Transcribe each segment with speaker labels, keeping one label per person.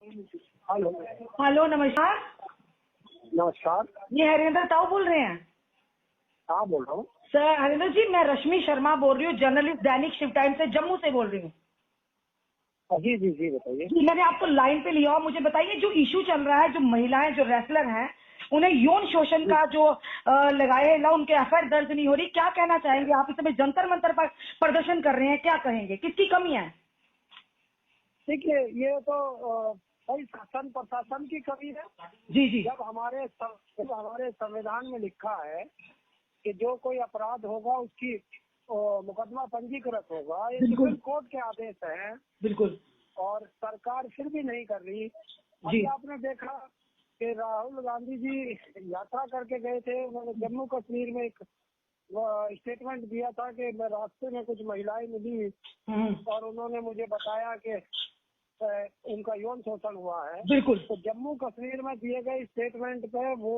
Speaker 1: Hello.
Speaker 2: Hello, नमस्कार।
Speaker 1: नमस्कार।
Speaker 2: ये हरिंदर ताऊ बोल रहे हैं?
Speaker 1: हाँ, बोल रहा हूँ।
Speaker 2: सर हरिंदर जी, मैं रश्मि शर्मा बोल रही हूँ, जर्नलिस्ट दैनिक शिव टाइम से जम्मू से बोल रही हूँ।
Speaker 1: जी जी जी, बताइए।
Speaker 2: जी, मैंने आपको लाइन पे लिया और मुझे बताइए, जो इशू चल रहा है, जो महिलाएं जो रेसलर हैं उन्हें यौन शोषण का जो लगाए ला, उनके एफआईआर दर्ज नहीं हो रही, क्या कहना चाहेंगे आप? इस समय जंतर मंतर पर प्रदर्शन कर रहे हैं, क्या कहेंगे, किसकी कमी है?
Speaker 1: देखिए, ये तो भाई शासन प्रशासन की कमी है।
Speaker 2: जी जी।
Speaker 1: जब हमारे संविधान में लिखा है कि जो कोई अपराध होगा उसकी मुकदमा पंजीकृत होगा, ये
Speaker 2: बिल्कुल।
Speaker 1: सुप्रीम कोर्ट के आदेश हैं।
Speaker 2: बिल्कुल
Speaker 1: और सरकार फिर भी नहीं कर रही।
Speaker 2: जी।
Speaker 1: अभी आपने देखा कि राहुल गांधी जी यात्रा करके गए थे, उन्होंने जम्मू कश्मीर में एक स्टेटमेंट दिया था कि मैं रास्ते में कुछ महिलाएं मिली और उन्होंने मुझे बताया कि उनका यौन शोषण हुआ है।
Speaker 2: बिल्कुल।
Speaker 1: तो जम्मू कश्मीर में दिए गए स्टेटमेंट पे वो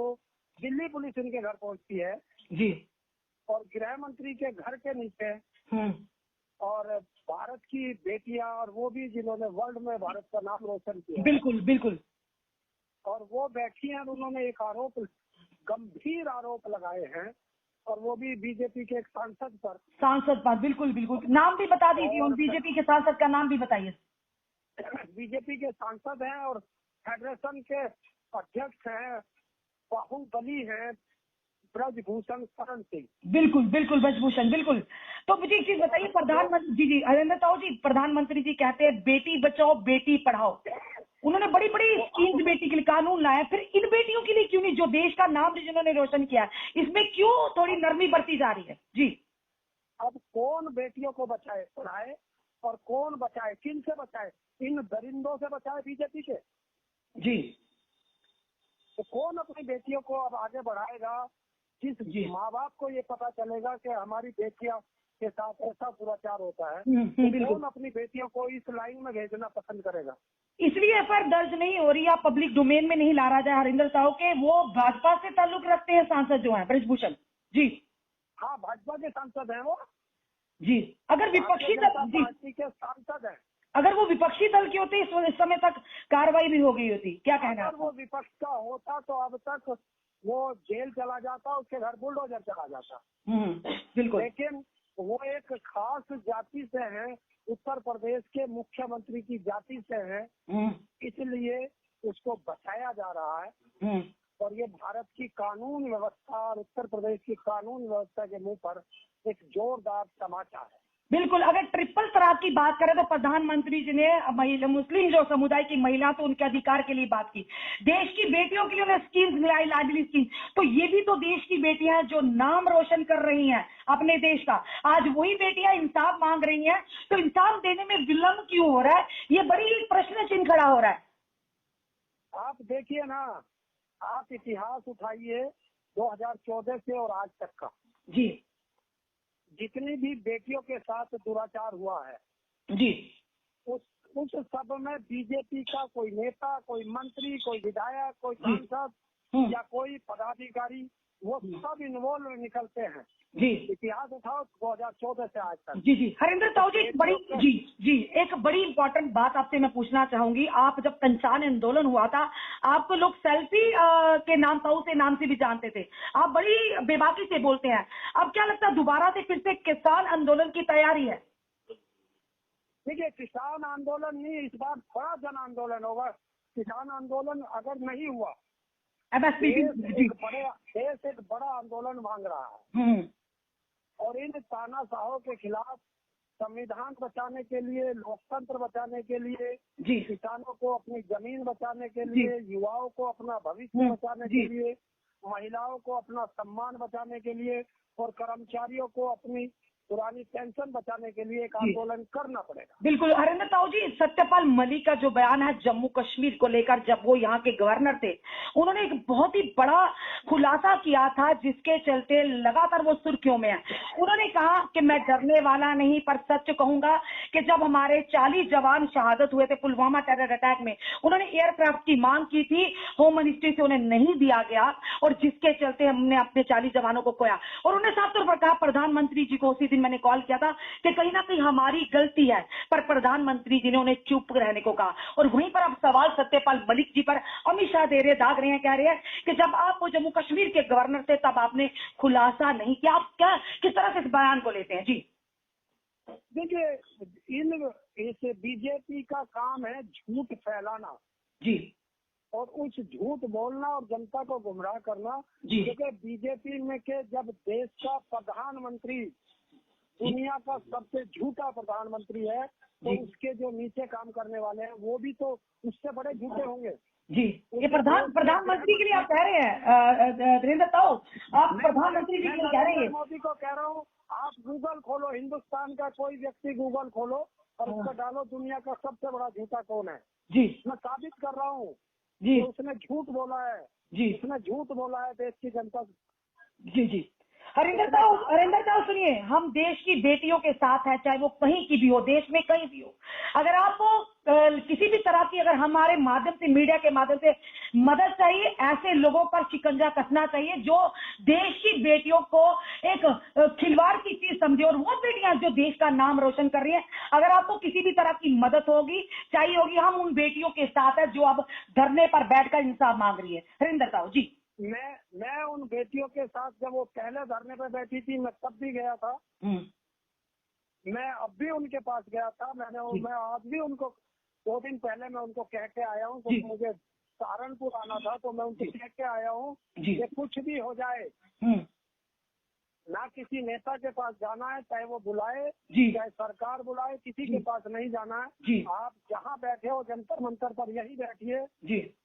Speaker 1: दिल्ली पुलिस उनके घर पहुंचती है
Speaker 2: जी।
Speaker 1: और गृह मंत्री के घर के नीचे और भारत की बेटियां, और वो भी जिन्होंने वर्ल्ड में भारत का नाम रोशन किया है,
Speaker 2: बिल्कुल बिल्कुल।
Speaker 1: और वो बैठी हैं और उन्होंने एक गंभीर आरोप लगाए हैं, और वो भी बीजेपी के एक सांसद पर।
Speaker 2: बिल्कुल बिल्कुल, नाम भी बता दीजिए, उन बीजेपी के सांसद का नाम भी बताइए।
Speaker 1: बीजेपी के सांसद हैं और फेडरेशन के अध्यक्ष हैं, बाहुबली हैं, ब्रजभूषण शरण सिंह।
Speaker 2: बिल्कुल बिल्कुल, ब्रजभूषण, बिल्कुल। तो मुझे एक चीज बताइए, प्रधानमंत्री जी जी हरिंदर ताऊ जी, प्रधानमंत्री जी कहते हैं बेटी बचाओ बेटी पढ़ाओ। उन्होंने बड़ी बड़ी स्कीम्स बेटी के लिए, कानून लाया, फिर इन बेटियों के लिए क्यों नहीं, जो देश का नाम जिन्होंने रोशन किया, इसमें क्यों थोड़ी नरमी बरती जा रही है? जी।
Speaker 1: अब कौन बेटियों को बचाए, पढ़ाए, और कौन बचाए, किन से बचाए? इन दरिंदों से बचाए बीजेपी के।
Speaker 2: जी।
Speaker 1: तो कौन अपनी बेटियों को अब आगे बढ़ाएगा? जिस माँ बाप को ये पता चलेगा कि हमारी बेटियां के साथ ऐसा दुराचार होता है, तो कौन अपनी बेटियों को इस लाइन में भेजना पसंद करेगा?
Speaker 2: इसलिए एफआईआर दर्ज नहीं हो रही, या पब्लिक डोमेन में नहीं ला रहा जाए हरिंदर साहब के, वो भाजपा से ताल्लुक रखते हैं सांसद जो है ब्रजभूषण जी।
Speaker 1: हाँ, भाजपा के सांसद हैं वो
Speaker 2: जी। अगर विपक्षी दल
Speaker 1: पार्टी के सांसद हैं,
Speaker 2: अगर वो विपक्षी दल के होते इस समय तक कार्रवाई भी हो गई होती, क्या कहना है?
Speaker 1: अगर वो विपक्ष का होता तो अब तक वो जेल चला जाता, उसके घर बुलडोजर चला जाता।
Speaker 2: बिल्कुल।
Speaker 1: लेकिन वो एक खास जाति से हैं, उत्तर प्रदेश के मुख्यमंत्री की जाति से हैं, इसलिए उसको बचाया जा रहा है। और ये भारत की कानून व्यवस्था और उत्तर प्रदेश की कानून व्यवस्था के मुंह पर एक जोरदार तमाचा है।
Speaker 2: बिल्कुल। अगर ट्रिपल तलाक की बात करें तो प्रधानमंत्री जी ने महिला, मुस्लिम जो समुदाय की महिला, तो उनके अधिकार के लिए बात की। देश की बेटियों के लिए उन्हें स्कीम्स मिलाई, लाडली स्कीम। तो ये भी तो देश की बेटियां हैं जो नाम रोशन कर रही हैं अपने देश का। आज वही बेटियां इंसाफ मांग रही हैं, तो इंसाफ देने में विलंब क्यों हो रहा है? ये बड़ी प्रश्न चिन्ह खड़ा हो रहा है।
Speaker 1: आप देखिए ना, आप इतिहास उठाइए 2014 से और आज तक का
Speaker 2: जी।
Speaker 1: जितनी भी बेटियों के साथ दुराचार हुआ है
Speaker 2: जी,
Speaker 1: उस सब में बीजेपी का कोई नेता, कोई मंत्री, कोई विधायक, कोई सांसद या कोई पदाधिकारी, वो सब इन्वॉल्व निकलते हैं।
Speaker 2: जी।
Speaker 1: इतिहास उठाओ 2014 से आज तक।
Speaker 2: जी जी हरिंदर ताऊ जी, एक बड़ी इंपॉर्टेंट बात आपसे मैं पूछना चाहूंगी। आप जब किसान आंदोलन हुआ था, आपको लोग सेल्फी के नाम, ताऊ से नाम से भी जानते थे। आप बड़ी बेबाकी से बोलते हैं। अब क्या लगता है, दोबारा से फिर से किसान आंदोलन की तैयारी है?
Speaker 1: देखिए, किसान आंदोलन नहीं, इस बार बड़ा जन आंदोलन होगा। किसान आंदोलन अगर नहीं हुआ, देश एक बड़ा आंदोलन मांग रहा है। और इन तानाशाहों के खिलाफ संविधान बचाने के लिए, लोकतंत्र बचाने के लिए, किसानों को अपनी जमीन बचाने के लिए, युवाओं को अपना भविष्य बचाने के लिए, महिलाओं को अपना सम्मान बचाने के लिए, और कर्मचारियों को अपनी पुरानी पेंशन बचाने के लिए एक आंदोलन करना पड़ेगा।
Speaker 2: बिल्कुल। हरिंदर ताऊ जी, सत्यपाल मलिक का जो बयान है जम्मू कश्मीर को लेकर, जब वो यहाँ के गवर्नर थे, उन्होंने एक बहुत ही बड़ा खुलासा किया था, जिसके चलते लगातार वो सुर्खियों में है। उन्होंने कहा कि मैं डरने वाला नहीं, पर सच कहूंगा कि जब हमारे 40 जवान शहादत हुए थे पुलवामा टेरर अटैक में, उन्होंने एयरक्राफ्ट की मांग की थी, होम मिनिस्ट्री से उन्हें नहीं दिया गया, और जिसके चलते हमने अपने 40 जवानों को खोया। और उन्होंने साफ तौर पर कहा, प्रधानमंत्री जी को उसी दिन दिन मैंने कॉल किया था कि कहीं ना कहीं हमारी गलती है, पर प्रधानमंत्री जी ने उन्हें चुप रहने को कहा। और वहीं पर अब सवाल सत्यपाल मलिक जी पर अमित शाह दे रहे दाग रहे हैं, कह रहे हैं कि जब आप वो जम्मू कश्मीर के गवर्नर थे तब आपने खुलासा नहीं किया। आप क्या किस तरह से इस बयान को लेते हैं? जी
Speaker 1: देखिए, इस बीजेपी का काम है झूठ फैलाना
Speaker 2: जी
Speaker 1: और उस झूठ बोलना और जनता को गुमराह करना।
Speaker 2: जी
Speaker 1: क्योंकि बीजेपी में के जब देश का प्रधानमंत्री दुनिया का सबसे झूठा प्रधानमंत्री है, तो उसके जो नीचे काम करने वाले हैं वो भी तो उससे बड़े झूठे होंगे।
Speaker 2: जी, ये प्रधानमंत्री के लिए आप कह रहे हैं धीरेन्द्र ताऊ, आप प्रधानमंत्री जी के लिए कह रहे हैं?
Speaker 1: मोदी को कह रहा हूँ, आप गूगल खोलो, हिंदुस्तान का कोई व्यक्ति गूगल खोलो और उसको डालो दुनिया का सबसे बड़ा झूठा कौन है।
Speaker 2: जी
Speaker 1: मैं साबित कर रहा हूँ
Speaker 2: जी,
Speaker 1: तो उसने झूठ बोला है।
Speaker 2: जी
Speaker 1: उसने झूठ बोला है देश की जनता।
Speaker 2: जी जी, हरिंदर ताऊ सुनिए, हम देश की बेटियों के साथ हैं, चाहे वो कहीं की भी हो, देश में कहीं भी हो। अगर आपको किसी भी तरह की अगर हमारे माध्यम से, मीडिया के माध्यम से मदद चाहिए, ऐसे लोगों पर शिकंजा कसना चाहिए जो देश की बेटियों को एक खिलवाड़ की चीज समझे, और वो बेटियां जो देश का नाम रोशन कर रही हैं। अगर आपको किसी भी तरह की मदद होगी, चाहिए होगी, हम उन बेटियों के साथ है जो अब धरने पर बैठकर इंसाफ मांग रही है। हरिंदर ताऊ जी,
Speaker 1: मैं उन बेटियों के साथ जब वो पहले धरने पे बैठी थी, मैं तब भी गया था। मैं अब भी उनके पास गया था। मैं आज भी उनको 2 दिन पहले मैं उनको कह के आया हूँ, तो मुझे सहारनपुर आना था, तो मैं उनको कह के आया हूँ कि कुछ भी हो जाए, ना किसी नेता के पास जाना है, चाहे वो बुलाए, चाहे सरकार बुलाए, किसी के पास नहीं जाना है। आप जहाँ बैठे हो जंतर मंतर पर यही बैठिए।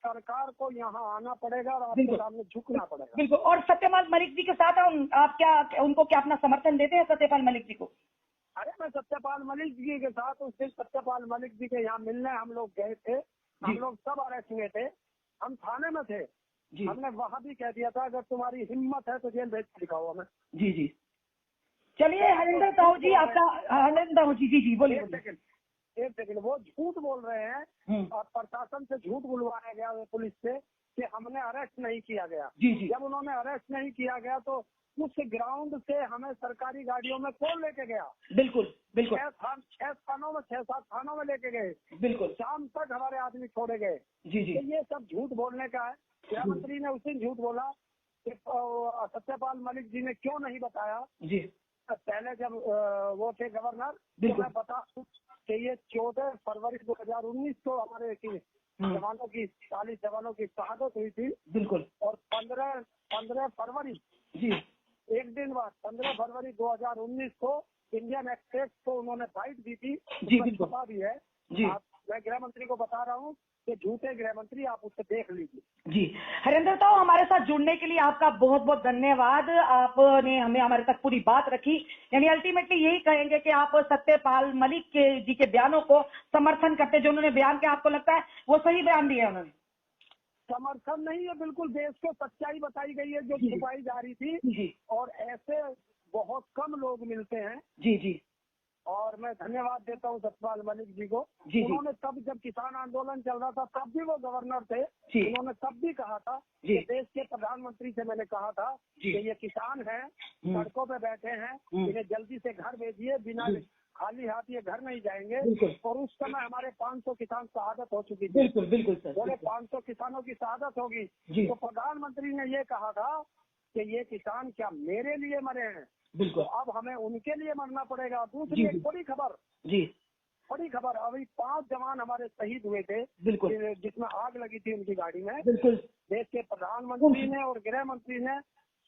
Speaker 1: सरकार को यहाँ आना पड़ेगा और आपके सामने झुकना पड़ेगा।
Speaker 2: बिल्कुल। और सत्यपाल मलिक जी के साथ आप क्या उनको क्या अपना समर्थन देते हैं, सत्यपाल मलिक जी को?
Speaker 1: अरे मैं सत्यपाल मलिक जी के साथ उस दिन सत्यपाल मलिक जी के यहाँ मिलने हम लोग गए थे। हम लोग सब अरेस्ट हुए थे, हम थाने में थे। हमने वहाँ भी कह दिया था अगर तुम्हारी हिम्मत है तो जेल भेज के दिखाओ हमें।
Speaker 2: जी जी, चलिए हरिंदर ताऊ जी, आपका हरिंदर ताऊ जी बोलिए।
Speaker 1: एक सेकंड, वो झूठ बोल रहे हैं और प्रशासन से झूठ बुलवाया गया पुलिस से कि हमने अरेस्ट नहीं किया गया। जब उन्होंने अरेस्ट नहीं किया गया तो उस ग्राउंड से हमें सरकारी गाड़ियों में कौन लेके गया?
Speaker 2: बिल्कुल बिल्कुल,
Speaker 1: 6 थानों में 6-7 थानों में लेके गए।
Speaker 2: बिल्कुल,
Speaker 1: शाम तक हमारे आदमी छोड़े गए।
Speaker 2: जी जी,
Speaker 1: तो ये सब झूठ बोलने का है। गृह मंत्री ने उस दिन झूठ बोला कि सत्यपाल मलिक जी ने क्यों नहीं बताया।
Speaker 2: जी,
Speaker 1: पहले जब वो थे गवर्नर, तो मैं बता कि ये 14 फरवरी 2019 को हमारे जवानों की 40 जवानों की शहादत हुई थी। बिल्कुल। और 15 फरवरी एक दिन बाद 15 फरवरी 2019 को इंडियन एक्सप्रेस को उन्होंने बाइट दी थी। छपा भी है। मैं गृह मंत्री को बता रहा हूँ कि झूठे गृह मंत्री, आप उससे देख लीजिए। जी,
Speaker 2: हरिंदर ताऊ, हमारे साथ जुड़ने के लिए आपका बहुत बहुत धन्यवाद। आपने हमें हमारे तक पूरी बात रखी। यानी अल्टीमेटली यही कहेंगे कि आप सत्यपाल मलिक जी के बयानों को समर्थन करते, जो उन्होंने बयान किया, आपको लगता है वो सही बयान दिया उन्होंने?
Speaker 1: समर्थन नहीं है, बिल्कुल देश को सच्चाई बताई गई है जो छुपाई जा रही थी। और ऐसे बहुत कम लोग मिलते हैं। जी जी, और मैं धन्यवाद देता हूँ सत्यपाल मलिक जी को। उन्होंने तब जब किसान आंदोलन चल रहा था तब भी वो गवर्नर थे। उन्होंने तब भी कहा था कि देश के प्रधानमंत्री से मैंने कहा था कि ये किसान हैं, सड़कों पे बैठे हैं, इन्हें जल्दी से घर भेजिए, बिना खाली हाथ ये घर नहीं जाएंगे। और उस समय हमारे 500 किसान शहादत हो चुकी थी। बिल्कुल बिल्कुल सर, बोले 500 किसानों की शहादत होगी। तो प्रधानमंत्री ने ये कहा था कि ये किसान क्या मेरे लिए मरे हैं? बिल्कुल, अब हमें उनके लिए मरना पड़ेगा। दूसरी एक बड़ी खबर, अभी 5 जवान हमारे शहीद हुए थे। बिल्कुल, जिसमें आग लगी थी उनकी गाड़ी में। बिल्कुल, देश के प्रधानमंत्री ने और गृह मंत्री ने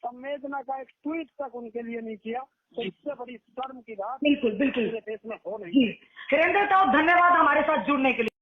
Speaker 1: संवेदना का एक ट्वीट तक उनके लिए नहीं किया। तो इससे बड़ी शर्म की बात बिल्कुल बिल्कुल देश में हो नहीं। हरिंदर ताऊ, धन्यवाद हमारे साथ जुड़ने के लिए।